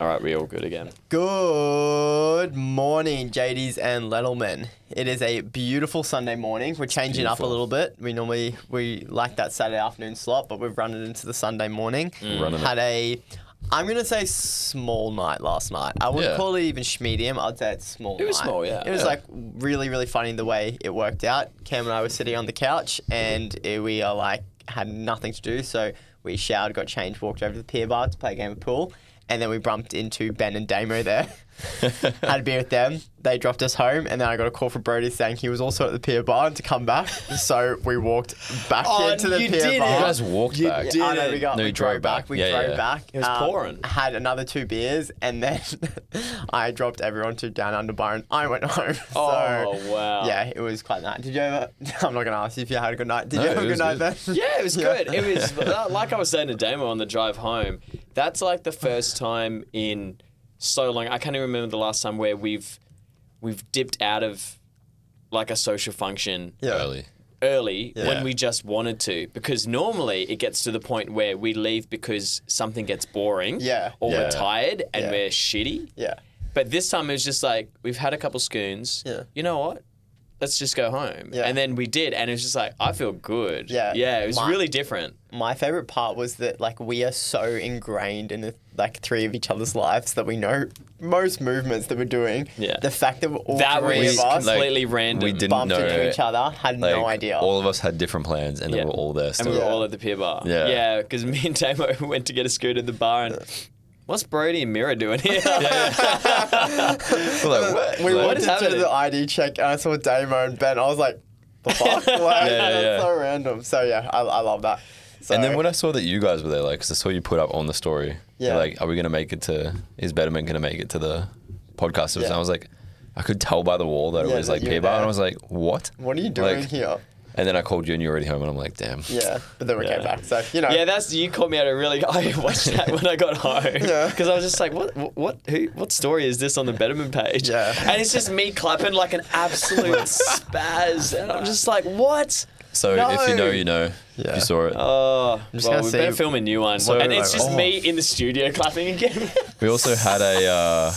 All right, we all good again. Good morning, JDs and Lettlemen. It is a beautiful Sunday morning. We're changing up a little bit. We like that Saturday afternoon slot, but we've run it into the Sunday morning. I'm going to say small night last night. I wouldn't call it even schmedium. I'd say it's small night. It was small, yeah. It was like really, really funny the way it worked out. Cam and I were sitting on the couch and we are like had nothing to do. So we showered, got changed, walked over to the pier bar to play a game of pool. And then we bumped into Ben and Damo there. Had a beer with them. They dropped us home. And then I got a call from Brody saying he was also at the pier bar and to come back. So we walked back into the pier bar. You guys walked back. Oh, no, we drove back. We drove back. It was pouring. Had another 2 beers. And then I dropped everyone to Down Under Bar and I went home. Oh, wow. Yeah, it was quite nice. Did you ever... I'm not going to ask you if you had a good night. Did you have a good night, Ben? Yeah, it was good. It was, like I was saying to Damo on the drive home, that's like the first time in so long. I can't even remember the last time where we've dipped out of like a social function early when we just wanted to. Because normally it gets to the point where we leave because something gets boring or we're tired and we're shitty. Yeah. But this time it was just like, we've had a couple scoons. Yeah. You know what? Let's just go home. Yeah. And then we did, and it was just like, I feel good. Yeah. Yeah, it was really different. My favourite part was that, like, we are so ingrained in, like, 3 of each other's lives that we know most movements that we're doing. Yeah. The fact that all 3 of us completely random. We didn't bumped know into each other, had no idea. All of us had different plans, and they were all there still. And we were all at the pier bar. Yeah. Yeah, because me and Damo went to get a scoot at the bar, and... What's Brody and Mira doing here? We went to do the ID check and I saw Damo and Ben. I was like, the fuck? That's so random. So yeah, I love that. So, and then when I saw that you guys were there, like, because I saw you put up on the story, like, are we going to make it to, is Betterment going to make it to the podcast? And I was like, I could tell by the wall that it was like pier bar. And I was like, what? What are you doing here? And then I called you and you were already home and I'm like, damn. Yeah, but then we came back, so, you know. Yeah, you called me out a really... I watched that when I got home. Yeah. Because I was just like, what story is this on the Betterment page? Yeah. And it's just me clapping like an absolute spaz. And I'm just like, what? So if you know, you know. If you saw it. Oh, well, we better film a new one. So, and it's just me in the studio clapping again. We also had a...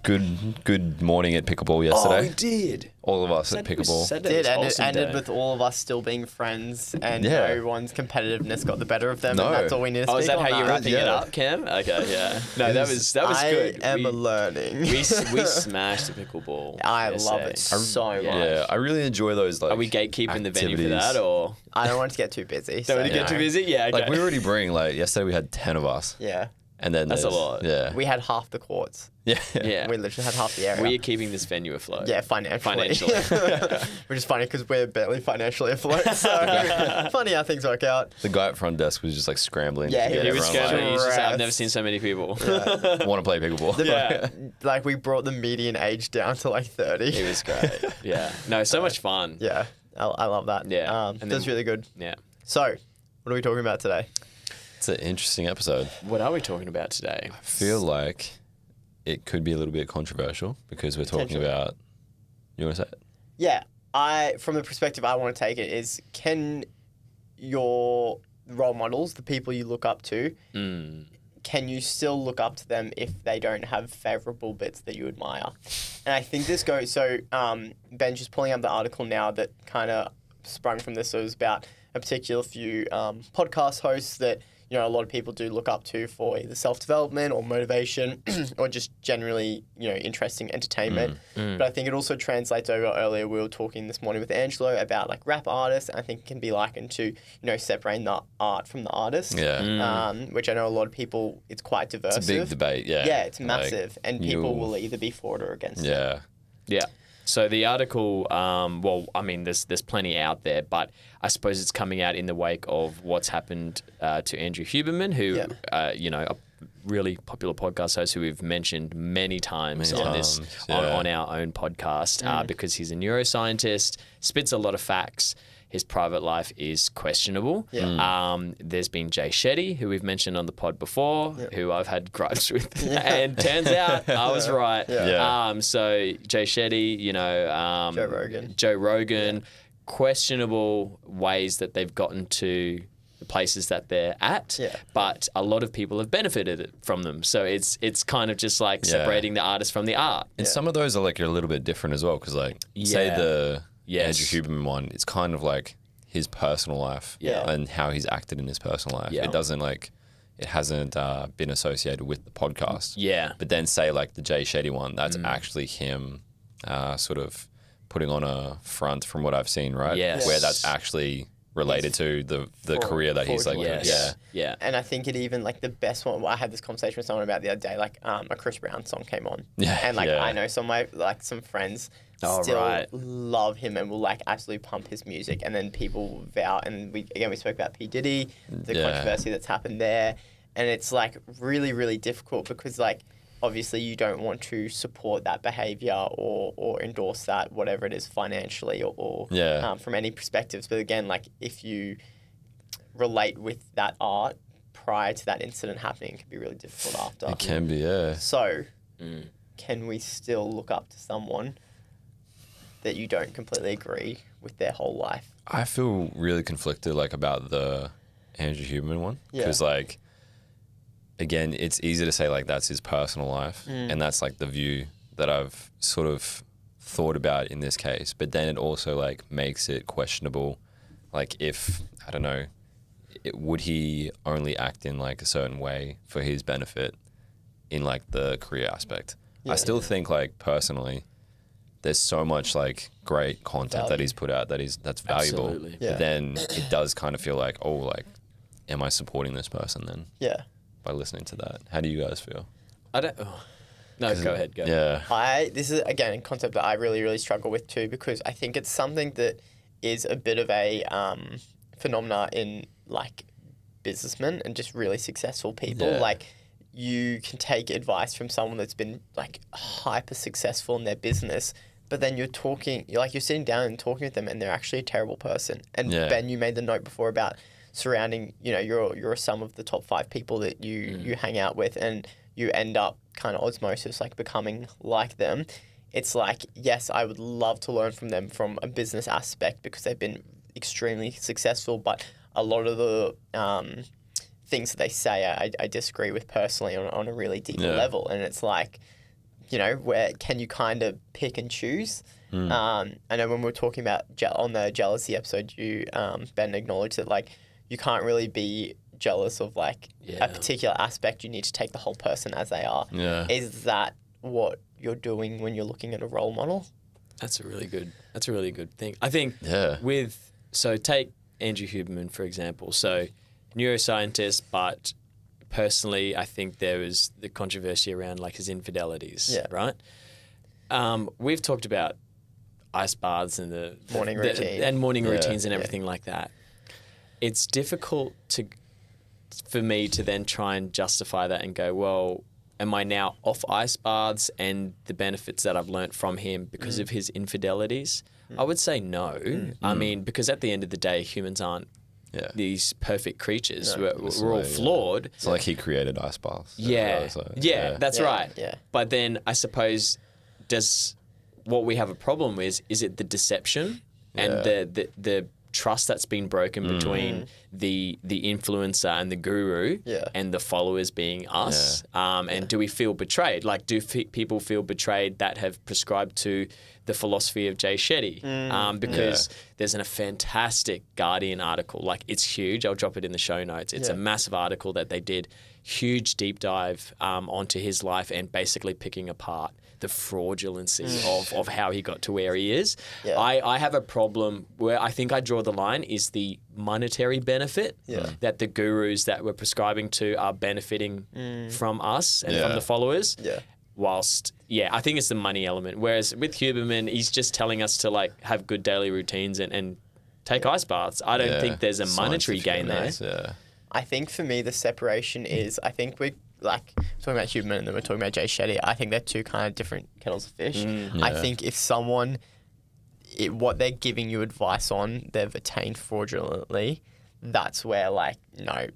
Good morning at pickleball yesterday. Oh, we did. All of us at pickleball. And it ended with all of us still being friends and everyone's competitiveness got the better of them and that's all we need to speak on. Is that how you're wrapping it up, Cam? Okay, yeah. No, that was good. I am learning. We smashed the pickleball. I love it so much. Yeah, I really enjoy those like Are we gatekeeping the venue for that or? I don't want it to get too busy. Don't want to get too busy? Yeah, okay. Like we already bring yesterday we had 10 of us. Yeah. And then that's a lot. Yeah. We had half the courts. Yeah. We literally had half the area. We are keeping this venue afloat. Yeah, financially. Which is funny because we're barely financially afloat. So funny how things work out. The guy at front desk was just like scrambling. Yeah, he was scrambling. He's just like, I've never seen so many people. Want to play pickleball. Like we brought the median age down to like 30. It was great. Yeah. No, so much fun. Yeah. I love that. Yeah. It was really good. Yeah. So, what are we talking about today? It's an interesting episode. What are we talking about today? I feel like it could be a little bit controversial because we're talking about... You want to say it? Yeah. From the perspective I want to take it is, can your role models, the people you look up to, can you still look up to them if they don't have favourable bits that you admire? And I think this goes... So, Ben's just pulling up the article now that kind of sprung from this. So it was about a particular few podcast hosts that... You know, a lot of people do look up to for either self-development or motivation or just generally, interesting entertainment. But I think it also translates over. Earlier, we were talking this morning with Angelo about like rap artists. I think it can be likened to, separating the art from the artist. Yeah. Which I know a lot of people, it's quite diverse. It's a big debate, yeah. Yeah, it's massive. And people will either be for it or against it. Yeah. So the article, there's plenty out there, but I suppose it's coming out in the wake of what's happened to Andrew Hubermann, who, a really popular podcast host who we've mentioned many times on our own podcast because he's a neuroscientist, spits a lot of facts. His private life is questionable. Yeah. There's been Jay Shetty, who we've mentioned on the pod before, who I've had gripes with. And turns out I was right. Yeah. So Jay Shetty, Joe Rogan. Questionable ways that they've gotten to the places that they're at, but a lot of people have benefited from them. So it's kind of just like separating the artist from the art. And some of those are like a little bit different as well, because like say the Andrew Hubermann one, it's kind of like his personal life and how he's acted in his personal life. It doesn't like, it hasn't been associated with the podcast. Yeah. But then say like the Jay Shetty one, that's actually him sort of putting on a front from what I've seen, right? Yes. Where that's actually related to the career that he's like, yeah. And I think it even like the best one, I had this conversation with someone about the other day, like a Chris Brown song came on. Yeah. And like I know some of my, like some friends still love him and will like absolutely pump his music. And then people vow, and we spoke about P. Diddy, the controversy that's happened there. And it's like really, really difficult because like, obviously you don't want to support that behavior or endorse that, whatever it is financially or from any perspectives. But again, like if you relate with that art prior to that incident happening, it can be really difficult after. It can be, yeah. So can we still look up to someone that you don't completely agree with their whole life? I feel really conflicted like about the Andrew Hubermann one. Because like, again, it's easy to say like that's his personal life and that's like the view that I've sort of thought about in this case. But then it also like makes it questionable, like if, I don't know, would he only act in like a certain way for his benefit in like the career aspect? I still think like personally, there's so much like great content that he's put out that's valuable. Absolutely. But then it does kind of feel like, oh, like, am I supporting this person then? Yeah. By listening to that. How do you guys feel? I don't... Oh. No, go ahead. Yeah. This is, again, a concept that I really, really struggle with too, because I think it's something that is a bit of a phenomena in, like, businessmen and just really successful people. Yeah. Like, you can take advice from someone that's been, like, hyper successful in their business, but then you're sitting down and talking with them and they're actually a terrible person. And Ben, you made the note before about surrounding, you're a sum of the top 5 people that you hang out with, and you end up kind of osmosis, like becoming like them. It's like, yes, I would love to learn from them from a business aspect because they've been extremely successful, but a lot of the things that they say I disagree with personally on a really deep level. And it's like, where can you kind of pick and choose? I know when we were talking about on the jealousy episode, you Ben acknowledged that like you can't really be jealous of like a particular aspect. You need to take the whole person as they are. Yeah. Is that what you're doing when you're looking at a role model? That's a really good thing. I think so take Andrew Hubermann, for example. So neuroscientist, but personally, I think there was the controversy around like his infidelities, right? We've talked about ice baths and the morning routine and morning routines and everything like that. It's difficult for me to then try and justify that and go, well, am I now off ice baths and the benefits that I've learnt from him because of his infidelities? I would say no. I mean, because at the end of the day, humans aren't these perfect creatures. We're all flawed. It's like he created ice baths. That's right. Yeah. But then I suppose what we have a problem with is it the deception and the trust that's been broken between the influencer and the guru and the followers being us. And do we feel betrayed? Like, do people feel betrayed that have prescribed to the philosophy of Jay Shetty? Because there's a fantastic Guardian article. Like, it's huge. I'll drop it in the show notes. It's a massive article that they did. Huge deep dive onto his life and basically picking apart the fraudulency of how he got to where he is. Yeah. I have a problem where I think I draw the line is the monetary benefit that the gurus that we're prescribing to are benefiting from us and from the followers. Yeah. Whilst, I think it's the money element. Whereas with Hubermann, he's just telling us to like have good daily routines and take ice baths. I don't think there's a monetary gain there. Yeah. I think for me, the separation is, I think we're like talking about Hubermann and then we're talking about Jay Shetty. I think they're two kind of different kettles of fish. I think if someone, what they're giving you advice on, they've attained fraudulently, that's where like, no,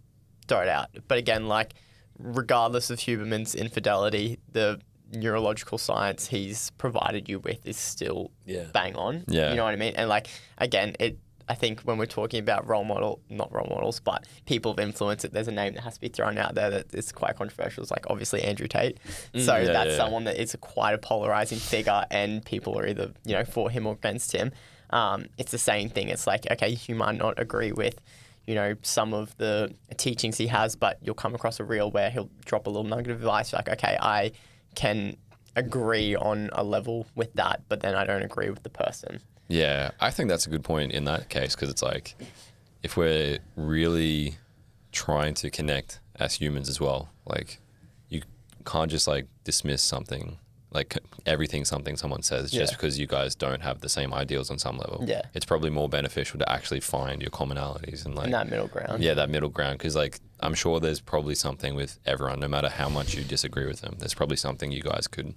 throw it out. But again, like regardless of Hubermann's infidelity, the neurological science he's provided you with is still bang on. Yeah. You know what I mean? And like, again, I think when we're talking about not role models, but people of influence, there's a name that has to be thrown out there that is quite controversial. It's like obviously Andrew Tate. So that's someone that is quite a polarizing figure, and people are either, for him or against him. It's the same thing. It's like, okay, you might not agree with, some of the teachings he has, but you'll come across a reel where he'll drop a little nugget of advice like, okay, I can agree on a level with that, but then I don't agree with the person. Yeah, I think that's a good point in that case, because it's like, if we're really trying to connect as humans as well, like, you can't just like dismiss something, like everything someone says just because you guys don't have the same ideals on some level. Yeah. It's probably more beneficial to actually find your commonalities and like... And that middle ground. Yeah, that middle ground, because like, I'm sure there's probably something with everyone, no matter how much you disagree with them, there's probably something you guys could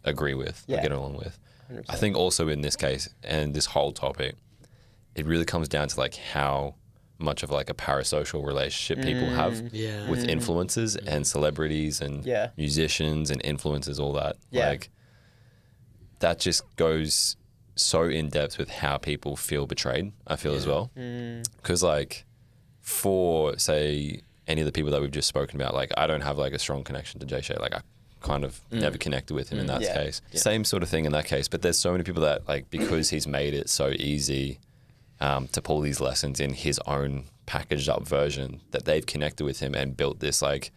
agree with or get along with. 100%. I think also in this case and this whole topic, it really comes down to like how much of like a parasocial relationship people have with influencers and celebrities and musicians and influencers, all that. Like, that just goes so in depth with how people feel betrayed, I feel as well. Because like, for say any of the people that we've just spoken about, like, I don't have like a strong connection to Jay Shetty. Like, I kind of never connected with him in that case. Same sort of thing in that case, but there's so many people that like, because he's made it so easy to pull these lessons in his own packaged up version, that they've connected with him and built this like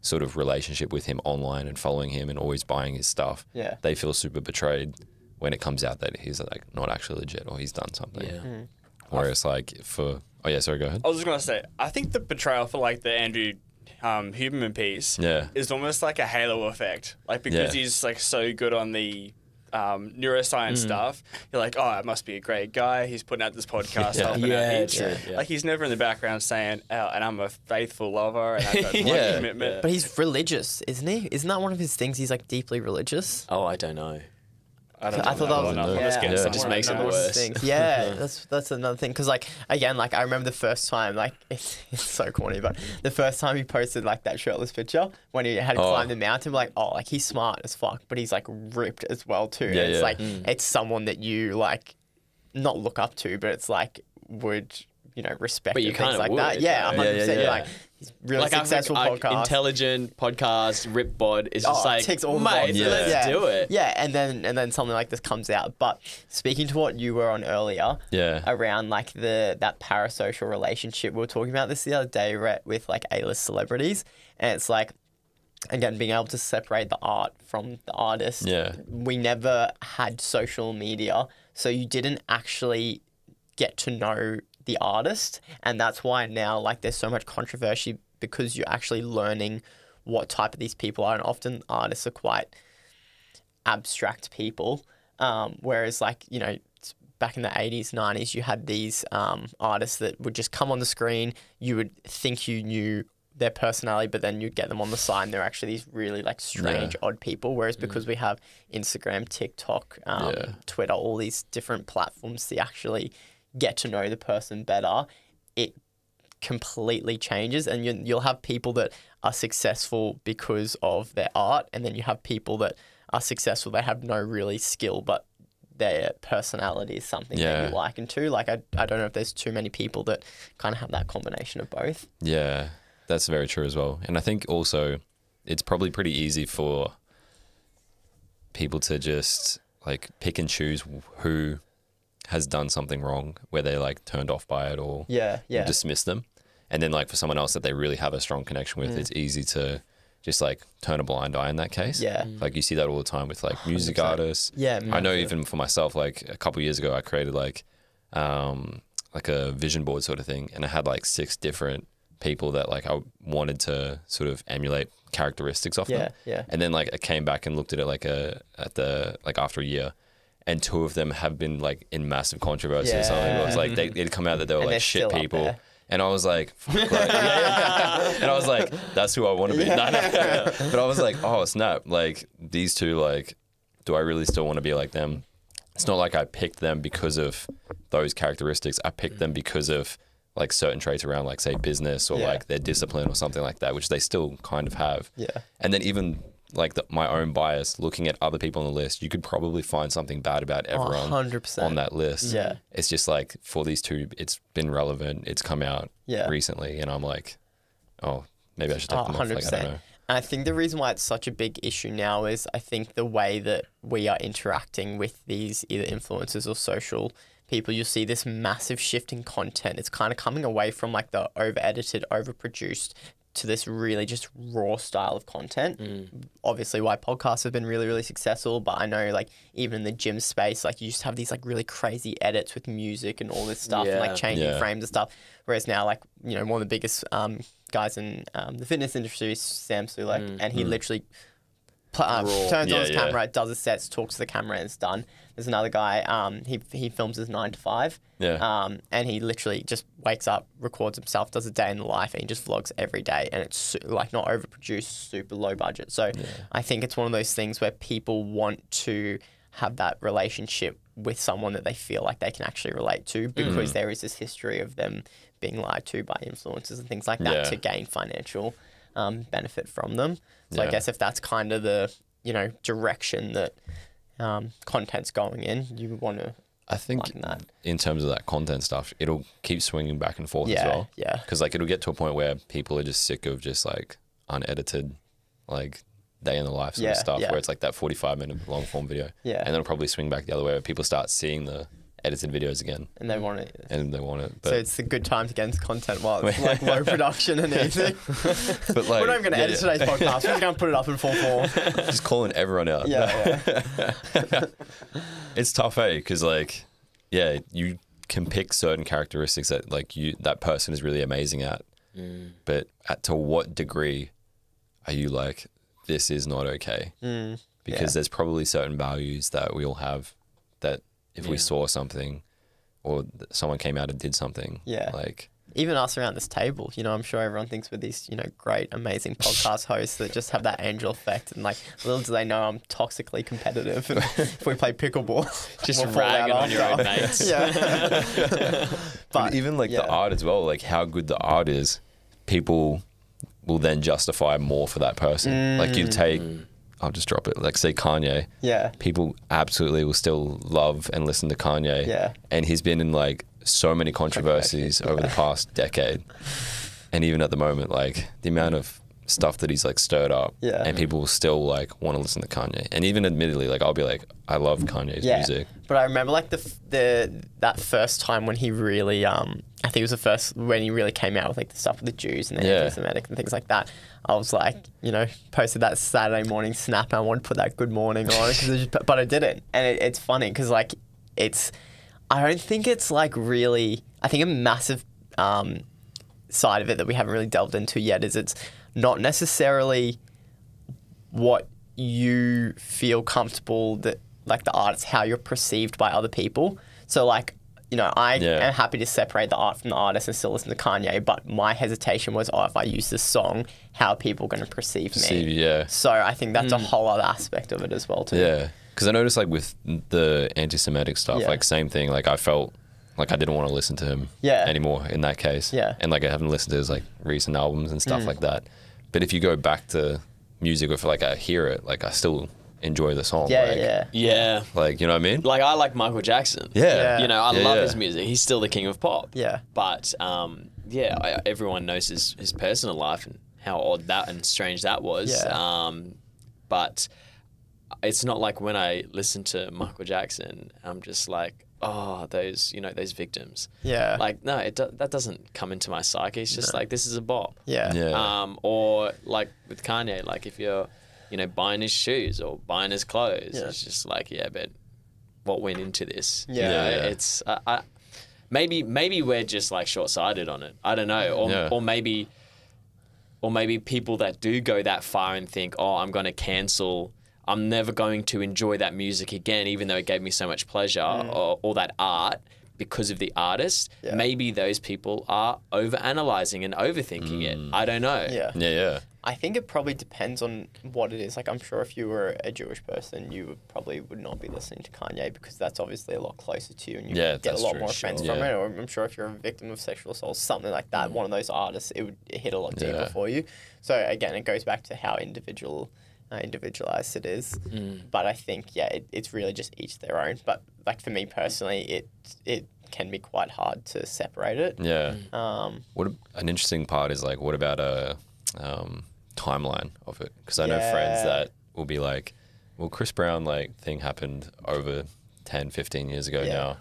sort of relationship with him online and following him and always buying his stuff. They feel super betrayed when it comes out that he's like not actually legit or he's done something. Whereas like for... Oh yeah, sorry, go ahead. I was just going to say, I think the betrayal for like the Andrew Hubermann piece is almost like a halo effect. Like, because he's like so good on the neuroscience stuff, you're like, oh, it must be a great guy. He's putting out this podcast. Like, he's never in the background saying, oh, and I'm a faithful lover and I've got one commitment. But he's religious, isn't he? Isn't that one of his things? He's like deeply religious. Oh, I don't know. I thought that was it just makes it worse. That's another thing. Because like, again, like I remember the first time, like it's so corny, but the first time he posted like that shirtless picture when he had climbed the mountain, like, oh, like he's smart as fuck, but he's like ripped as well too. And it's like it's someone that you like not look up to, but it's like would respect. But you things like would, that. Yeah, 100%. You're like, he's really like successful podcast. Intelligent podcast, rip bod is just like, ticks all the mate, boxes. let's do it. Yeah, and then something like this comes out. But speaking to what you were on earlier, around like that parasocial relationship, we were talking about this the other day, with like A-list celebrities, and it's like, again, being able to separate the art from the artist. We never had social media, so you didn't actually get to know the artist, and that's why now like there's so much controversy, because you're actually learning what type of these people are, and often artists are quite abstract people, whereas like back in the 80s 90s you had these artists that would just come on the screen, you would think you knew their personality, but then you'd get them on the side and they're actually these really like strange odd people, whereas because we have Instagram, TikTok, Twitter, all these different platforms to actually get to know the person better, it completely changes. And you'll have people that are successful because of their art, and then you have people that are successful, they have no really skill, but their personality is something that you like into. Like, I don't know if there's too many people that kind of have that combination of both. Yeah, that's very true as well. And I think also it's probably pretty easy for people to just like pick and choose who has done something wrong, where they like turned off by it or dismiss them. And then like for someone else that they really have a strong connection with, it's easy to just like turn a blind eye in that case. Like you see that all the time with like music 100%. Artists. I know even for myself, like a couple of years ago, I created like a vision board sort of thing, and I had like 6 different people that like I wanted to sort of emulate characteristics of them. And then like I came back and looked at it like after a year, and 2 of them have been like in massive controversy or something. It was like it'd come out that they were like shit people. And I was like, fuck, like and I was like, that's who I want to be. But I was like, oh snap, like these 2, like, do I really still want to be like them? It's not like I picked them because of those characteristics. I picked them because of like certain traits around like say business or like their discipline or something like that, which they still kind of have. And then even like my own bias, looking at other people on the list, you could probably find something bad about everyone 100%. on that list. Yeah. It's just like for these two, it's been relevant. It's come out recently, and I'm like, oh, maybe I should take them off. Like, I don't know. And I think the reason why it's such a big issue now is I think the way that we are interacting with these either influencers or social people, you'll see this massive shift in content. It's kind of coming away from like the over-edited, over-produced to this really just raw style of content. Obviously why podcasts have been really, really successful, but I know like even in the gym space, like you just have these like really crazy edits with music and all this stuff and like changing frames and stuff. Whereas now, like, you know, one of the biggest guys in the fitness industry is Sam Sulek, and he literally turns on his camera, does his sets, talks to the camera, and it's done. There's another guy, he films his 9 to 5, and he literally just wakes up, records himself, does a day in the life, and he just vlogs every day, and it's like not overproduced, super low budget. So I think it's one of those things where people want to have that relationship with someone that they feel like they can actually relate to, because there is this history of them being lied to by influencers and things like that to gain financial benefit from them. So I guess if that's kind of the, you know, direction that content's going in, you want to. I think in terms of that content stuff, it'll keep swinging back and forth as well. Yeah. Because like it'll get to a point where people are just sick of just like unedited, like day in the life sort of stuff, where it's like that 45-minute long form video. Yeah. And then it'll probably swing back the other way where people start seeing the edited videos again. And they want it. But so it's a good time to get into content while it's like low production and easy. But like, we're not even going to edit today's podcast. We're just going to put it up in full form. Just calling everyone out. It's tough, because like, you can pick certain characteristics that like that person is really amazing at. But to what degree are you like, this is not okay? Because there's probably certain values that we all have that if we saw something or someone came out and did something, like even us around this table, you know, I'm sure everyone thinks we're these, you know, great, amazing podcast hosts that just have that angel effect, and like little do they know I'm toxically competitive. And if we play pickleball, just ragging on your own mates. But even like the art as well, like how good the art is, people will then justify more for that person. Like you take, I'll just drop it, like say Kanye. People absolutely will still love and listen to Kanye. And he's been in like so many controversies over the past decade. And even at the moment, like the amount of stuff that he's like stirred up, and people will still like want to listen to Kanye. And even admittedly, like I'll be like, I love Kanye's music. But I remember like that first time when he really, I think it was the first when he really came out with like the stuff with the Jews and the anti-Semitic and things like that. I was like, you know, posted that Saturday morning snap, and I wanted to put that good morning on, but I didn't. And it's funny because like I don't think it's like really, I think a massive side of it that we haven't really delved into yet is it's not necessarily what you feel comfortable that like the art, it's how you're perceived by other people. So like, you know, I am happy to separate the art from the artist and still listen to Kanye, but my hesitation was, if I use this song, how are people going to perceive me? So I think that's a whole other aspect of it as well too. Yeah, because I noticed like with the anti-Semitic stuff, like same thing, like I felt like I didn't want to listen to him anymore in that case. And like I haven't listened to his like recent albums and stuff like that. But if you go back to music, if like I hear it, like I still enjoy the song. Like, you know what I mean? Like I like Michael Jackson. You know, I love his music. He's still the king of pop. But everyone knows his personal life and how odd that and strange that was. But it's not like when I listen to Michael Jackson, I'm just like, oh, those victims. Like, no, that doesn't come into my psyche. It's just like, this is a bop. Or like with Kanye, like if you're, you know, buying his shoes or buying his clothes, it's just like, but what went into this? It's maybe we're just like short-sighted on it. I don't know, or maybe people that do go that far and think, oh, I'm going to cancel. I'm never going to enjoy that music again, even though it gave me so much pleasure, or that art because of the artist. Maybe those people are over-analyzing and overthinking it. I don't know. I think it probably depends on what it is. Like, I'm sure if you were a Jewish person, you probably would not be listening to Kanye because that's obviously a lot closer to you and you get a lot more offense from it. Or I'm sure if you're a victim of sexual assault, something like that, one of those artists, it would hit a lot deeper for you. So again, it goes back to how individual individualized it is. But I think, it's really just each their own. But like for me personally, it can be quite hard to separate it. Yeah. What an interesting part is like, what about a timeline of it? Because I know friends that will be like, well, Chris Brown like thing happened over 10, 15 years ago now.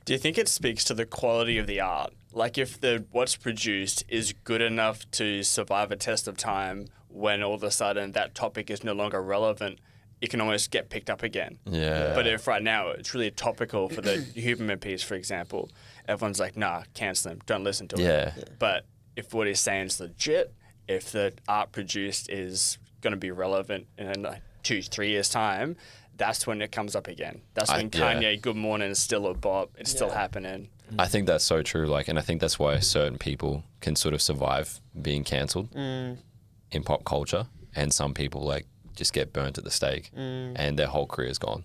Do you think it speaks to the quality of the art? Like if what's produced is good enough to survive a test of time, when all of a sudden that topic is no longer relevant, it can almost get picked up again. Yeah. But if right now it's really topical for the Hubermann piece, for example, everyone's like, nah, cancel him, don't listen to it. Yeah. But if what he's saying is legit, if the art produced is going to be relevant in like 2-3 years' time, that's when it comes up again. That's when Kanye, Good Morning is still a bop. It's still happening. I think that's so true. Like, and I think that's why certain people can sort of survive being cancelled in pop culture, and some people like just get burnt at the stake and their whole career is gone.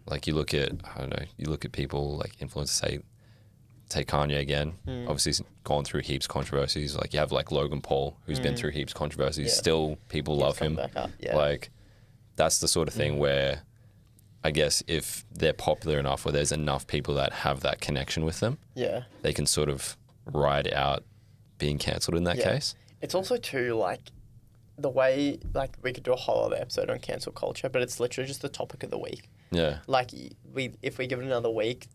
Like you look at, I don't know, you look at people like influencers, say Kanye again. Obviously, he's gone through heaps of controversies. Like you have like Logan Paul, who's been through heaps of controversies. Still, people love him. Like that's the sort of thing where, I guess, if they're popular enough, or there's enough people that have that connection with them, they can sort of ride out being cancelled in that case. It's also too like the way, like we could do a whole other episode on cancel culture, but it's literally just the topic of the week. Yeah. Like if we give it another week,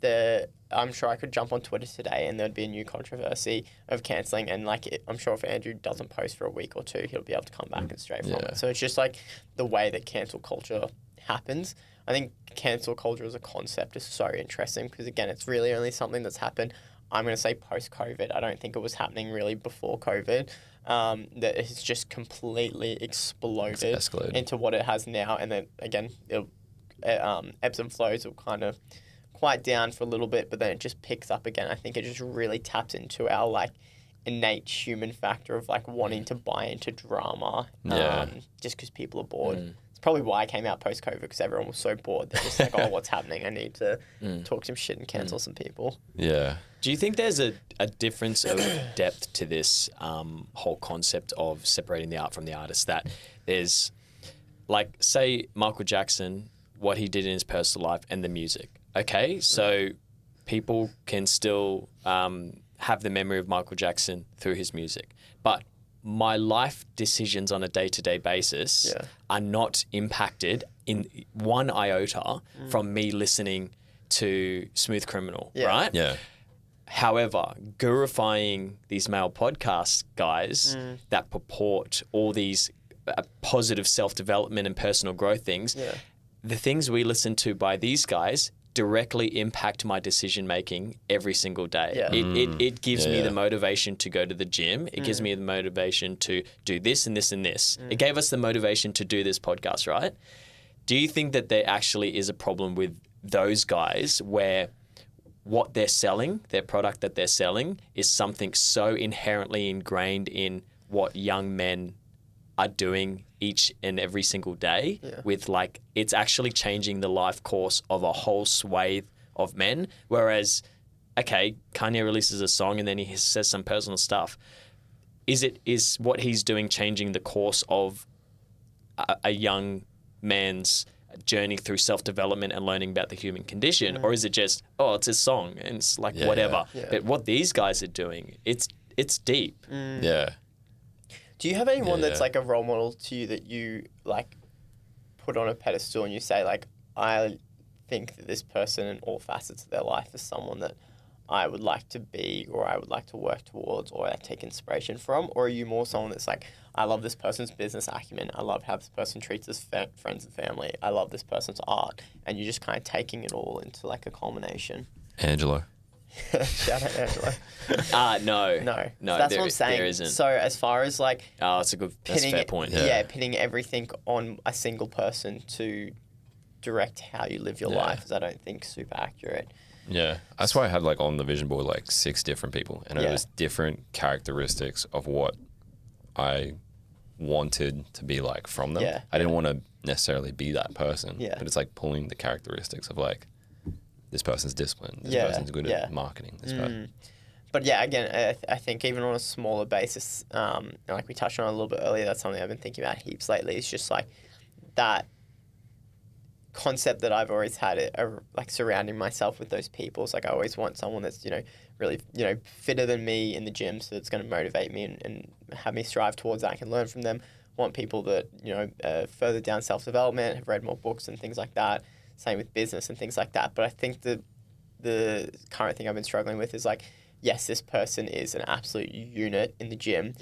I'm sure I could jump on Twitter today and there'd be a new controversy of cancelling, and like I'm sure if Andrew doesn't post for a week or two, he'll be able to come back and straight from it. So it's just like the way that cancel culture happens. I think cancel culture as a concept is so interesting because, again, it's really only something that's happened, I'm going to say post-COVID. I don't think it was happening really before COVID. That it's just completely exploded into what it has now. And then, again, ebbs and flows will kind of quiet down for a little bit, but then it just picks up again. I think it just really taps into our, like, innate human factor of, like, wanting to buy into drama just because people are bored. Probably why I came out post-COVID, because everyone was so bored. They're just like, oh, what's happening? I need to talk some shit and cancel some people. Yeah. Do you think there's a difference of depth to this whole concept of separating the art from the artist? That there's, like, say, Michael Jackson, what he did in his personal life and the music. Okay, so people can still have the memory of Michael Jackson through his music. But my life decisions on a day-to-day basis are not impacted in one iota from me listening to Smooth Criminal, right? Yeah. However, gurifying these male podcast guys that purport all these positive self-development and personal growth things, the things we listen to by these guys directly impact my decision making every single day. It gives me the motivation to go to the gym. It gives me the motivation to do this and this and this. It gave us the motivation to do this podcast, right? Do you think that there actually is a problem with those guys where what they're selling, their product that they're selling, is something so inherently ingrained in what young men are doing each and every single day with, like, it's actually changing the life course of a whole swathe of men. Whereas, okay, Kanye releases a song and then he says some personal stuff. Is what he's doing changing the course of a young man's journey through self-development and learning about the human condition? Or is it just, oh, it's a song and it's like whatever. But what these guys are doing, it's deep. Do you have anyone that's like a role model to you that you like put on a pedestal and you say, like, I think that this person in all facets of their life is someone that I would like to be, or I would like to work towards, or I take inspiration from? Or are you more someone that's like, I love this person's business acumen, I love how this person treats his friends and family, I love this person's art, and you're just kind of taking it all into like a culmination? Angelo. Shout out Angelo. No. That's what I'm saying. There isn't. So as far as like, that's a fair point. Pinning everything on a single person to direct how you live your life is, I don't think, super accurate. Yeah, that's why I had like on the vision board like 6 different people, and it was different characteristics of what I wanted to be like from them. I didn't want to necessarily be that person, but it's like pulling the characteristics of like, this person's disciplined, this person's good at marketing, this person. But yeah, again, I think even on a smaller basis, like we touched on a little bit earlier, that's something I've been thinking about heaps lately. It's just like, that concept that I've always had, like surrounding myself with those people. It's like I always want someone that's, really, fitter than me in the gym, so it's going to motivate me and have me strive towards that. I can learn from them. Want people that, further down self-development, have read more books and things like that. Same with business and things like that. But I think the current thing I've been struggling with is like, yes, this person is an absolute unit in the gym,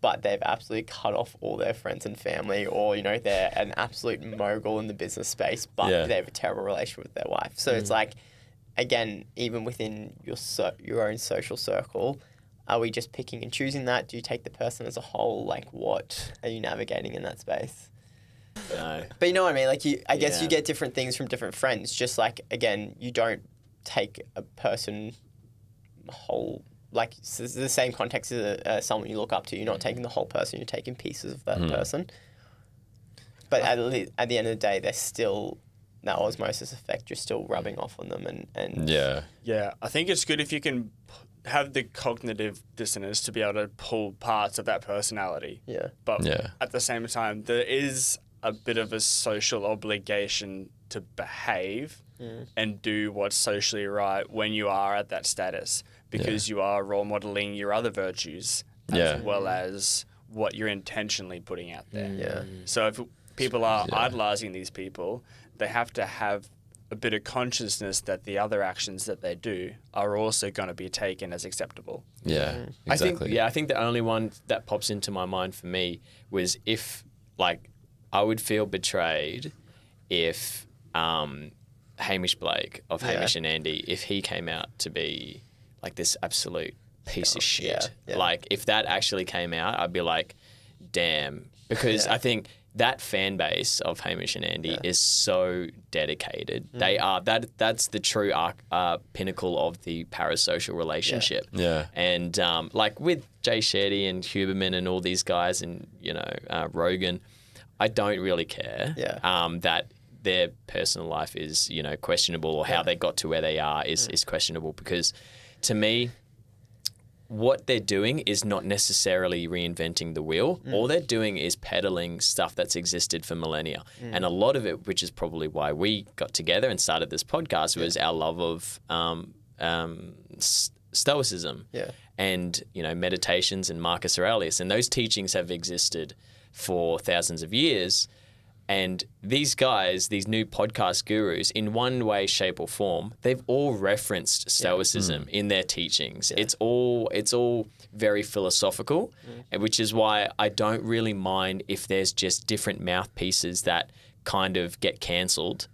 but they've absolutely cut off all their friends and family, or, they're an absolute mogul in the business space, but they have a terrible relationship with their wife. So it's like, again, even within your own social circle, are we just picking and choosing that? Do you take the person as a whole? Like, what are you navigating in that space? No. But you know what I mean? Like, I guess you get different things from different friends. Just like, again, you don't take a person whole, like the same context as someone you look up to. You're not taking the whole person, you're taking pieces of that person. But at the end of the day, they're still, that osmosis effect, you're still rubbing off on them. And yeah, I think it's good if you can have the cognitive dissonance to be able to pull parts of that personality. But at the same time, there is a bit of a social obligation to behave and do what's socially right when you are at that status, because you are role modeling your other virtues as well as what you're intentionally putting out there. So if people are idolizing these people, they have to have a bit of consciousness that the other actions that they do are also going to be taken as acceptable. Exactly. I think the only one that pops into my mind for me was if, like, I would feel betrayed if Hamish Blake of Hamish and Andy, if he came out to be like this absolute piece of shit. Like, if that actually came out, I'd be like, damn. Because I think that fan base of Hamish and Andy is so dedicated. They are, that's the true pinnacle of the parasocial relationship. And like with Jay Shetty and Hubermann and all these guys and, Rogan, I don't really care that their personal life is, questionable, or how they got to where they are is questionable, because to me, what they're doing is not necessarily reinventing the wheel. All they're doing is peddling stuff that's existed for millennia. And a lot of it, which is probably why we got together and started this podcast, was our love of Stoicism and, meditations and Marcus Aurelius. And those teachings have existed for thousands of years. And these guys, these new podcast gurus, in one way, shape, or form, they've all referenced Stoicism in their teachings. It's all very philosophical, which is why I don't really mind if there's just different mouthpieces that kind of get cancelled.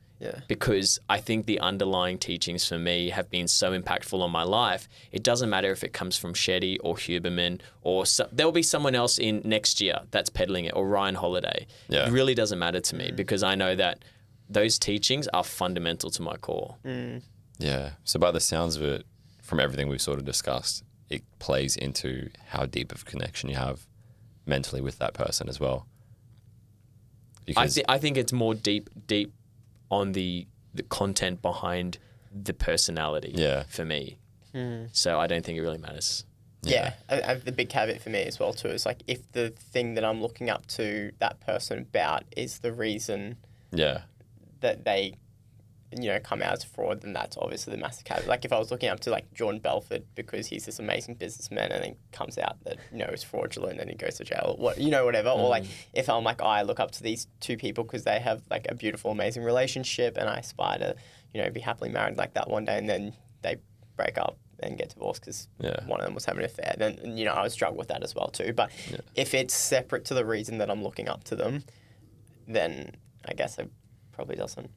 Because I think the underlying teachings for me have been so impactful on my life. It doesn't matter if it comes from Shetty or Hubermann, or there'll be someone else in next year that's peddling it, or Ryan Holiday. It really doesn't matter to me, because I know that those teachings are fundamental to my core. So by the sounds of it, from everything we've sort of discussed, it plays into how deep of a connection you have mentally with that person as well. Because I think it's more deep on the content behind the personality for me. So I don't think it really matters. The big caveat for me as well too is, like, if the thing that I'm looking up to that person about is the reason that they come out as a fraud, then that's obviously the massive caveat. Like, if I was looking up to, like, Jordan Belfort because he's this amazing businessman, and then comes out that he's fraudulent and he goes to jail, whatever. Or, like, if I'm like, I look up to these two people because they have, like, a beautiful, amazing relationship, and I aspire to be happily married like that one day, and then they break up and get divorced because one of them was having an affair, then I would struggle with that as well too. But if it's separate to the reason that I'm looking up to them, then I guess it probably doesn't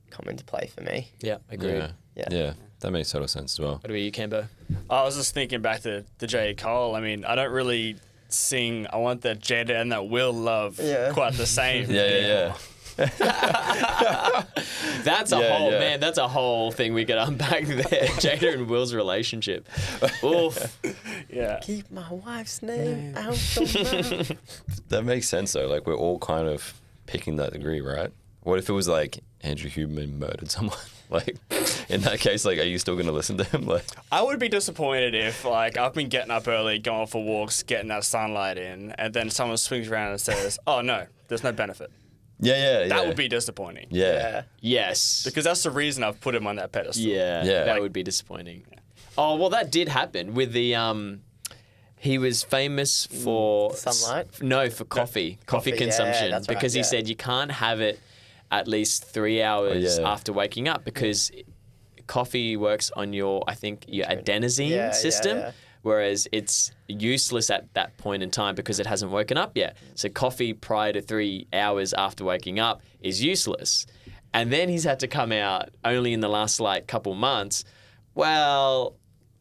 come into play for me. Yeah, agreed. Yeah, that makes total sense as well. What about you, Cambo? I was just thinking back to J. Cole. I mean, I don't really sing I Want That Jada and That Will Love quite the same. That's a whole thing we could unpack there. Jada and Will's relationship. Oof. Keep my wife's name out your mouth. That makes sense though. Like, we're all kind of picking that degree, right? What if it was like Andrew Hubermann murdered someone? Like, in that case, like, are you still going to listen to him? Like, I would be disappointed if, like, I've been getting up early, going for walks, getting that sunlight in, and then someone swings around and says, "Oh no, there's no benefit." That would be disappointing. Yeah. Yes. Because that's the reason I've put him on that pedestal. Yeah. That would be disappointing. Oh, well, that did happen with the... he was famous for... Sunlight? No, for coffee. Coffee consumption. That's right, because he said you can't have it at least 3 hours after waking up because coffee works on your, I think, your adenosine system. Whereas it's useless at that point in time because it hasn't woken up yet. So coffee prior to 3 hours after waking up is useless. And then he's had to come out only in the last couple months. Well,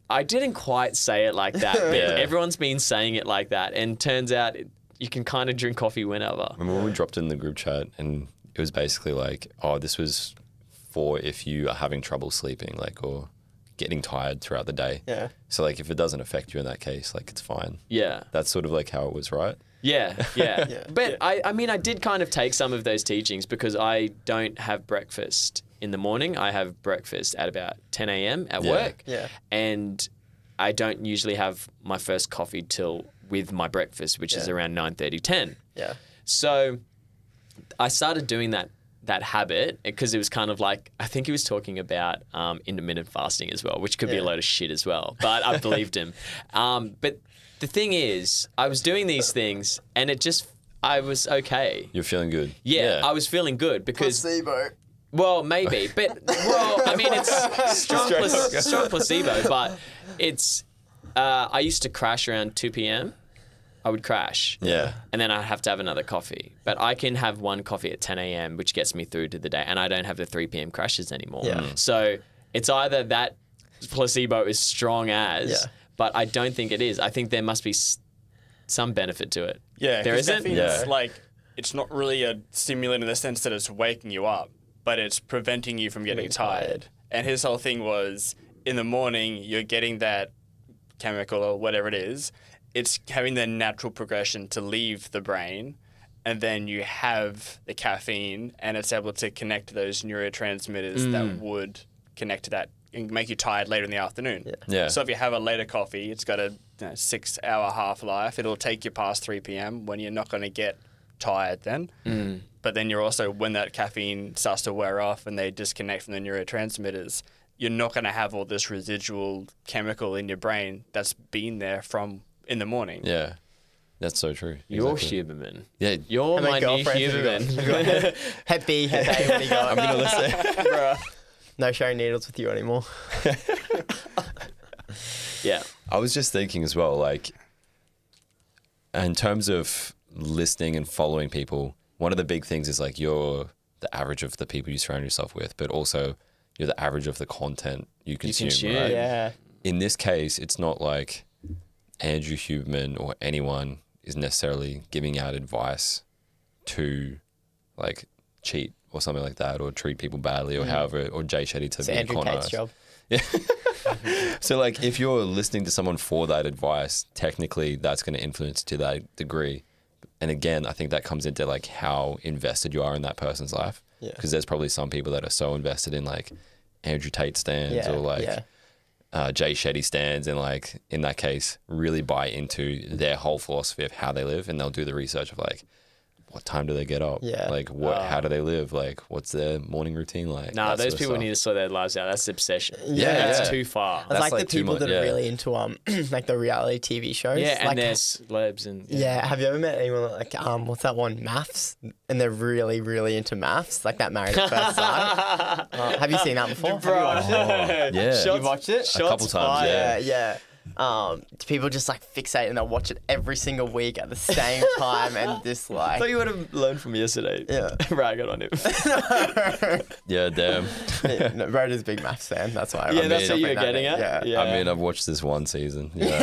I didn't quite say it like that, but everyone's been saying it like that. And turns out you can kind of drink coffee whenever. Remember when we dropped it in the group chat and it was basically like, oh, this was for if you are having trouble sleeping, or getting tired throughout the day. Yeah. So if it doesn't affect you in that case, it's fine. Yeah. That's sort of how it was, right? Yeah. But I mean, I did kind of take some of those teachings because I don't have breakfast in the morning. I have breakfast at about 10 a.m. at work. Yeah. And I don't usually have my first coffee with my breakfast, which is around 9:30, 10. Yeah. So I started doing that habit because it was kind of I think he was talking about intermittent fasting as well, which could be a load of shit as well, but I believed him. But the thing is, I was doing these things and I was okay. You're feeling good. Yeah, I was feeling good because... Placebo. Well, maybe, but I mean, it's strong placebo, but it's... I used to crash around 2 p.m. I would crash. Yeah. And then I'd have to have another coffee. But I can have one coffee at 10 a.m., which gets me through to the day, and I don't have the 3 p.m. crashes anymore. Yeah. So it's either that placebo is strong as, but I don't think it is. I think there must be some benefit to it. Yeah. There isn't? It's it's not really a stimulant in the sense that it's waking you up, but it's preventing you from getting tired. And his whole thing was, in the morning, you're getting that chemical or whatever it is, it's having the natural progression to leave the brain, and then you have the caffeine, and it's able to connect to those neurotransmitters that would connect to that and make you tired later in the afternoon. Yeah. So if you have a later coffee, it's got a 6-hour half-life. It'll take you past 3 p.m. when you're not going to get tired then. But then you're also, when that caffeine starts to wear off and they disconnect from the neurotransmitters, you're not going to have all this residual chemical in your brain that's been there from in the morning. Yeah. That's so true. You're Hubermann. Yeah. You're my new Hubermann. Head B, head A, what do you got? I'm going to listen. Bruh. No sharing needles with you anymore. Yeah. I was just thinking as well, in terms of listening and following people, one of the big things is you're the average of the people you surround yourself with, but also you're the average of the content you consume. Right? Yeah. In this case, it's not like Andrew Hubermann or anyone is necessarily giving out advice to cheat or something like that, or treat people badly, or however, or Jay Shetty to be a con artist. Job. Yeah. So if you're listening to someone for that advice, technically that's going to influence to that degree. And again, I think that comes into how invested you are in that person's life. Yeah. Because there's probably some people that are so invested in Andrew Tate stands or Jay Shetty stands, and in that case really buy into their whole philosophy of how they live, and they'll do the research of what time do they get up? Yeah. How do they live? What's their morning routine like? Nah, those people need to sort their lives out. That's obsession. Yeah. That's too far. It's That's the people that are really into the reality TV shows. Yeah, and there's celebs and... Yeah. Have you ever met anyone what's that one, Maths? And they're really, really into maths, that Married at First Sight. Have you seen that before? Bro. Have you watched it? Yeah. You watched it? A couple times, Yeah. People just fixate and they'll watch it every single week at the same time and just I thought you would have learned from yesterday. Yeah. Ragging on him. Yeah, damn. No, Rhoda's a big maths fan, that's why. Yeah, that's what you're getting at? Yeah. I mean, I've watched this one season. Good,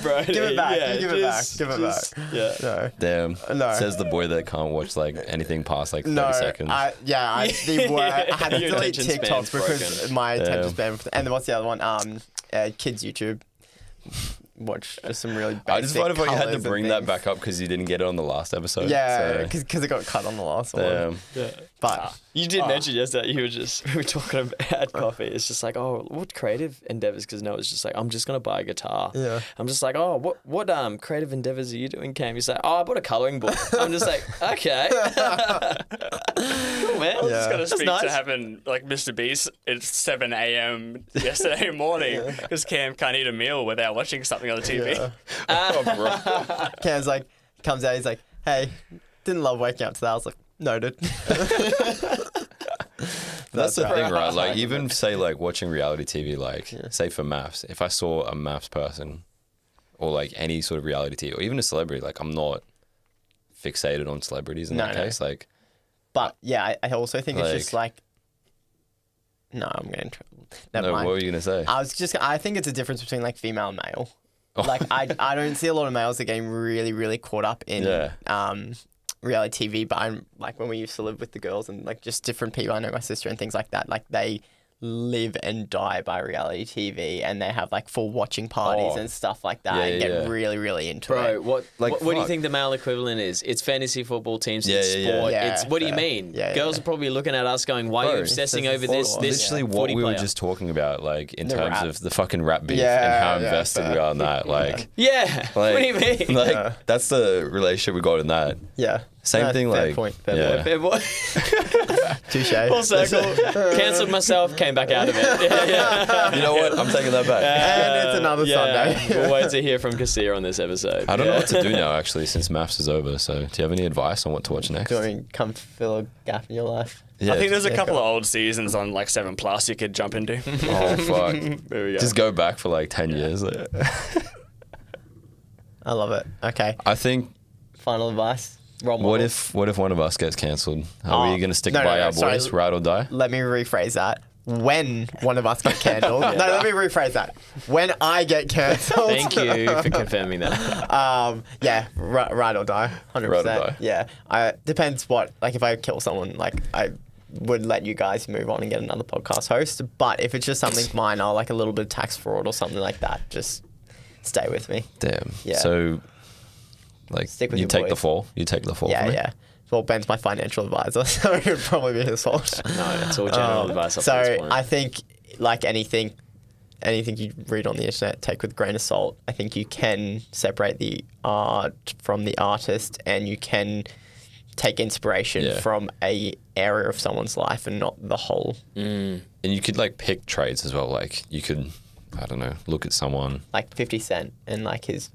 bro. Give it back. Give it back. Yeah. No. Damn. No. Says the boy that can't watch anything past 30 seconds. I had to Your delete attention TikToks span's because broken. my attention span. And what's the other one? Kids YouTube. watch just some really basic I just wondered if you had to colours and bring that things. back up because you didn't get it on the last episode. Yeah, because it got cut on the last one. Yeah. But You did mention yesterday, we were talking about coffee. It's just like, oh, what creative endeavors? Because no, it's just like, I'm just going to buy a guitar. Yeah. I'm just like, oh, what creative endeavors are you doing, Cam? He's like, oh, I bought a colouring book. I'm just like, okay. Cool, man. I was just going to That's speak nice. to having like Mr. Beast at 7 a.m. yesterday morning because Cam can't eat a meal without watching something on the TV. yeah. Oh, bro. Cam's like, comes out, he's like, hey, didn't love waking up to that. I was like, noted. That's the right. thing, right? Like, even say, like, watching reality TV, like, say for maths, if I saw a maths person or, like, any sort of reality TV or even a celebrity, like, I'm not fixated on celebrities in that case. Like, but, yeah, I also think it's just like- like, no, I'm getting in trouble. Never mind. what were you going to say? I think it's a difference between, like, female and male. Like, I don't see a lot of males that are getting really, really caught up in reality TV, but I'm like when we used to live with the girls and like just different people. I know my sister and things like that. Like they live and die by reality TV, and they have like full watching parties and stuff like that, and get really, really into it. Bro, Like, what do you think the male equivalent is? It's fantasy football teams, it's sport. Yeah, It's what do you fair. mean? Yeah, Girls are probably looking at us going, "Why are you obsessing over this?" Literally what footy we were player? just talking about, like, in The terms rap. of the fucking rap beef Yeah, and how yeah, invested fair. we are in that. Like, Yeah. like, What do you mean? Like, that's the relationship we got in that. Yeah. Same No, thing, fair like, point, fair yeah. point. Fair boy. Touche. Full circle. Cancelled myself. Came back out of it. Yeah. You know what? I'm taking that back. And it's another Sunday. We'll wait to hear from Kasia on this episode. I don't know what to do now, actually, since maths is over. So, do you have any advice on what to watch next? Going come fill a gap in your life. Yeah. I think there's a Yeah, couple go. of old seasons on like 7 Plus you could jump into. Oh, fuck. There we go. Just go back for like 10 years. Like. I love it. Okay. I think, Final advice. Role what model. if one of us gets cancelled? Are we going to stick by our sorry. boys, ride or die? Let me rephrase that. When one of us get cancelled. No, let me rephrase that. When I get cancelled. Thank you for confirming that. Yeah, ride or die. 100%. Ride or die. Yeah. Depends what, like if I kill someone, like I would let you guys move on and get another podcast host. But if it's just something minor, like a little bit of tax fraud or something like that, just stay with me. Damn. Yeah. So, like, Stick with you your take the boys. fall? You take the fall Yeah, for me? yeah. Well, Ben's my financial advisor, so it would probably be his fault. No, it's all general advice up to So this point. I think, like anything you read on the internet, take with a grain of salt. I think you can separate the art from the artist, and you can take inspiration from a area of someone's life and not the whole. And you could, like, pick traits as well. Like, you could, I don't know, look at someone. Like 50 Cent and like his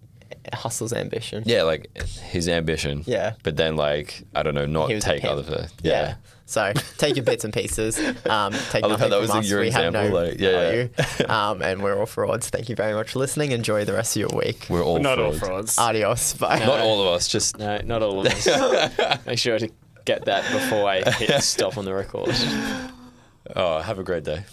hustle's ambition. Yeah, like, his ambition. Yeah. But then, like, I don't know, not He was a take pimp. other... Yeah. So take your bits and pieces. Take I love nothing how that was from us. your We have example. no Like, yeah. value. And we're all frauds. Thank you very much for listening. Enjoy the rest of your week. We're all Not all frauds. frauds. Adios. Bye. Not all of us, just... No, not all of us. Make sure to get that before I hit stop on the record. Oh, have a great day.